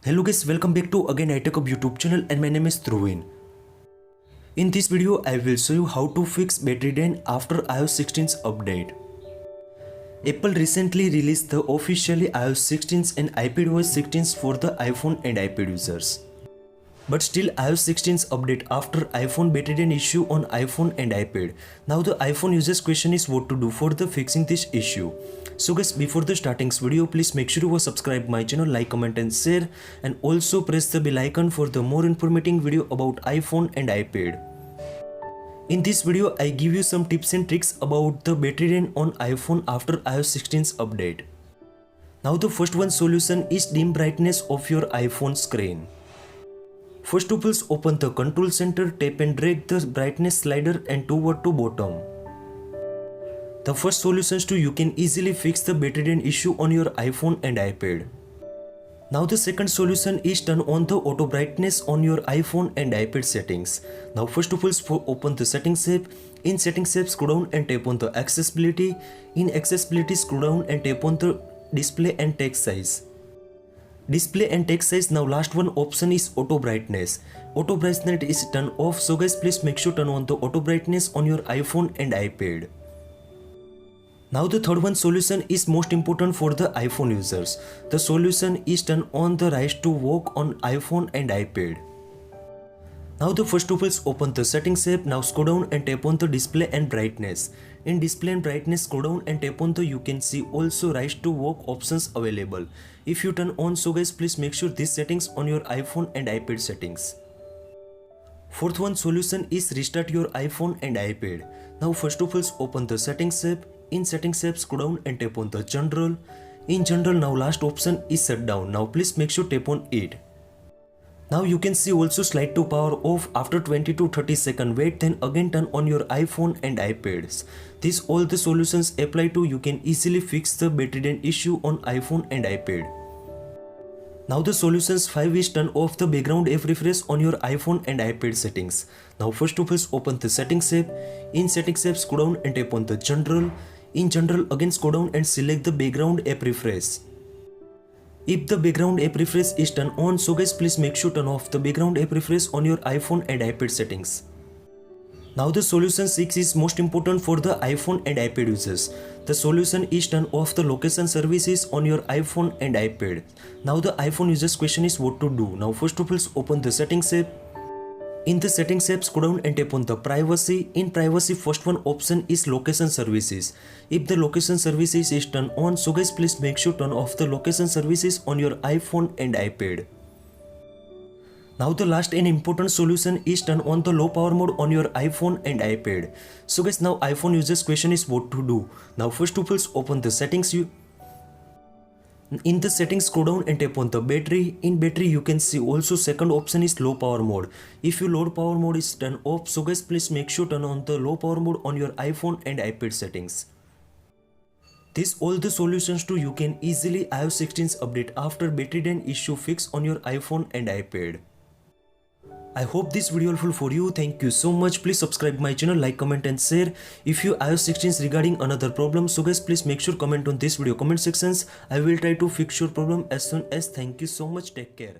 Hello guys, welcome back to again iTechHub YouTube channel and my name is Dhruvin. In this video, I will show you how to fix battery drain after iOS 16's update. Apple recently released the officially iOS 16's and iPadOS 16's for the iPhone and iPad users. But still iOS 16's update after iPhone battery drain issue on iPhone and iPad. Now the iPhone users question is what to do for the fixing this issue. So guys, before the starting video, please make sure you subscribe my channel, like, comment and share, and also press the bell icon for the more informative video about iPhone and iPad. In this video, I give you some tips and tricks about the battery drain on iPhone after iOS 16's update. Now the first one solution is dim brightness of your iPhone screen. First of all, open the control center, tap and drag the brightness slider and toward to bottom. The first solutions to you can easily fix the battery drain issue on your iPhone and iPad. Now the second solution is turn on the auto brightness on your iPhone and iPad settings. Now first of all, open the settings app. In settings app, scroll down and tap on the accessibility. In accessibility, scroll down and tap on the display and text size. Display and text size. Now last one option is auto brightness. Auto brightness is turned off, so guys please make sure turn on the auto brightness on your iPhone and iPad. Now the third one solution is most important for the iPhone users. The solution is turn on the rise to walk on iPhone and iPad. Now the first of all, open the settings app. Now scroll down and tap on the display and brightness. In display and brightness, scroll down and tap on the you can see also rise to walk options available. If you turn on, so guys please make sure these settings on your iPhone and iPad settings. Fourth one solution is restart your iPhone and iPad. Now first of all, open the settings app. In settings app, scroll down and tap on the general. In general, now last option is shutdown. Now please make sure tap on it. Now you can see also slide to power off after 20 to 30 second wait, then again turn on your iPhone and iPads. These all the solutions apply to you can easily fix the battery drain issue on iPhone and iPad. Now the solutions 5 is turn off the background app refresh on your iPhone and iPad settings. Now first of all, open the settings app. In settings app, scroll down and tap on the general. In general, again scroll down and select the background app refresh. If the background app refresh is turned on, so guys please make sure turn off the background app refresh on your iPhone and iPad settings. Now the solution 6 is most important for the iPhone and iPad users. The solution is turn off the location services on your iPhone and iPad. Now the iPhone users question is what to do. Now first of all, open the settings app. In the settings app, scroll down and tap on the privacy. In privacy, first one option is location services. If the location services is turned on, so guys please make sure turn off the location services on your iPhone and iPad. Now the last and important solution is turn on the low power mode on your iPhone and iPad. So guys, now iPhone users question is what to do. Now first of all, open the settings. In the settings, scroll down and tap on the battery. In battery, you can see also second option is low power mode. If your low power mode is turned off, so guys please make sure turn on the low power mode on your iPhone and iPad settings. These all the solutions to you can easily iOS 16's update after battery drain issue fix on your iPhone and iPad. I hope this video helpful for you. Thank you so much. Please subscribe my channel, like, comment and share. If you iOS 16 regarding another problem, so guys please make sure comment on this video comment sections. I will try to fix your problem as soon as. Thank you so much. Take care.